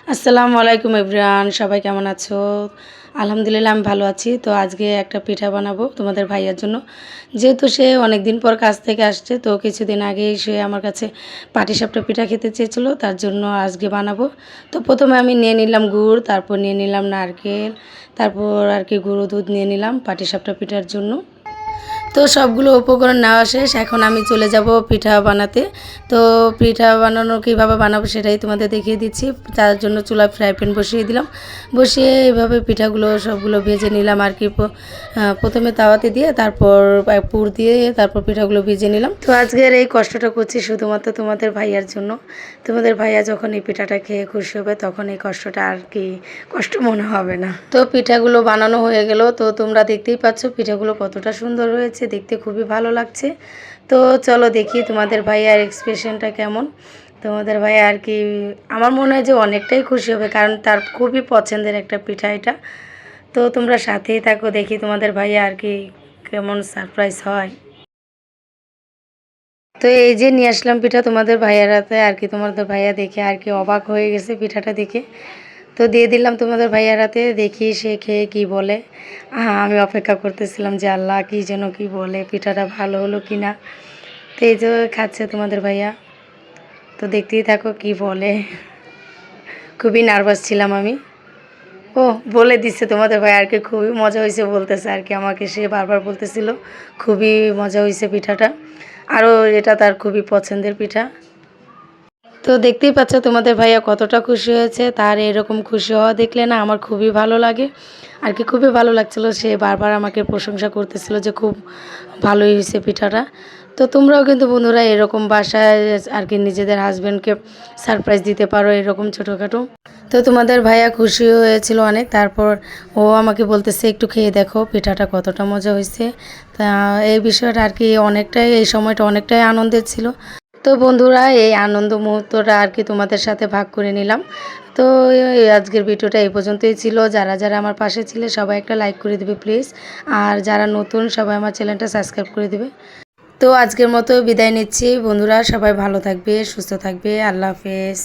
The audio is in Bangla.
আসসালামু আলাইকুম এভরিওয়ান, সবাই কেমন আছো? আলহামদুলিল্লাহ আমি ভালো আছি। তো আজকে একটা পিঠা বানাবো তোমাদের ভাইয়ার জন্য। যেহেতু সে অনেক দিন পর কাজ থেকে আসছে, তো কিছুদিন আগেই সে আমার কাছে পাটিসাপটা পিঠা খেতে চেয়েছিলো, তার জন্য আজকে বানাবো। তো প্রথমে আমি নিয়ে নিলাম গুড়, তারপর নিয়ে নিলাম নারকেল, তারপর আর কি গুঁড়ো দুধ নিয়ে নিলাম পাটিসাপটা পিঠার জন্য। তো সবগুলো উপকরণ নেওয়া শেষ, এখন আমি চলে যাব পিঠা বানাতে। তো পিঠা বানানো কীভাবে বানাবো সেটাই তোমাদের দেখিয়ে দিচ্ছি। তার জন্য চুলায় ফ্রাই প্যান বসিয়ে দিলাম, বসিয়ে এইভাবে পিঠাগুলো সবগুলো ভেজে নিলাম আর কি। প্রথমে তাওয়াতে দিয়ে তারপর পুর দিয়ে তারপর পিঠাগুলো ভেজে নিলাম। তো আজকের এই কষ্টটা করছি শুধুমাত্র তোমাদের ভাইয়ার জন্য। তোমাদের ভাইয়া যখন এই পিঠাটা খেয়ে খুশি হবে তখন এই কষ্টটা আর কি কষ্ট মনে হবে না। তো পিঠাগুলো বানানো হয়ে গেল। তো তোমরা দেখতেই পাচ্ছ পিঠাগুলো কতটা সুন্দর হয়েছে, দেখতে খুবই ভালো লাগছে। তো চলো দেখি তোমাদের ভাইয়ার এক্সপ্রেশনটা কেমন। তোমাদের ভাইয়া আর কি আমার মনে হয় যে অনেকটাই খুশি হবে, কারণ তার খুবই পছন্দের একটা পিঠা এটা। তো তোমরা সাথেই থাকো, দেখি তোমাদের ভাইয়া আর কি কেমন সারপ্রাইজ হয়। তো এই যে নিয়ে আসলাম পিঠা তোমাদের ভাইয়ার হাতে আর কি। তোমাদের ভাইয়া দেখে আর কি অবাক হয়ে গেছে পিঠাটা দেখে। তো দিয়ে দিলাম তোমাদের ভাইয়ার হাতে, দেখি সে খেয়ে কী বলে। আমি অপেক্ষা করতেছিলাম যে আল্লাহ কী যেন কী বলে, পিঠাটা ভালো হলো কি না। তো এই যে খাচ্ছে তোমাদের ভাইয়া, তো দেখতেই থাকো কি বলে। খুবই নার্ভাস ছিলাম আমি। ও বলে দিচ্ছে তোমাদের ভাই আর কি খুবই মজা হয়েছে বলতেছে আর কি, আমাকে সে বারবার বলতেছিল খুবই মজা হয়েছে পিঠাটা, আরও এটা তার খুবই পছন্দের পিঠা। তো দেখতেই পাচ্ছ তোমাদের ভাইয়া কতটা খুশি হয়েছে। তার এরকম খুশি হওয়া দেখলে না আমার খুবই ভালো লাগে আর কি, খুবই ভালো লাগছিলো। সে বারবার আমাকে প্রশংসা করতেছিল যে খুব ভালোই হয়েছে পিঠাটা। তো তোমরাও কিন্তু বন্ধুরা এরকম বাসায় আর কি নিজেদের হাজব্যান্ডকে সারপ্রাইজ দিতে পারো এরকম ছোটোখাটো। তো তোমাদের ভাইয়া খুশি হয়েছিল অনেক। তারপর ও আমাকে বলতেছে একটু খেয়ে দেখো পিঠাটা কতটা মজা হয়েছে। তা এই বিষয়টা আর কি অনেকটাই, এই সময়টা অনেকটাই আনন্দের ছিল। তো বন্ধুরা এই আনন্দ মুহূর্তটা আর কি তোমাদের সাথে ভাগ করে নিলাম। তো আজকের ভিডিওটা এই পর্যন্তই ছিল। যারা যারা আমার পাশে ছিলে সবাই একটা লাইক করে দিবে প্লিজ, আর যারা নতুন সবাই আমার চ্যানেলটা সাবস্ক্রাইব করে দিবে। তো আজকের মতো বিদায় নিচ্ছি বন্ধুরা, সবাই ভালো থাকবে, সুস্থ থাকবে, আল্লাহ হাফেজ।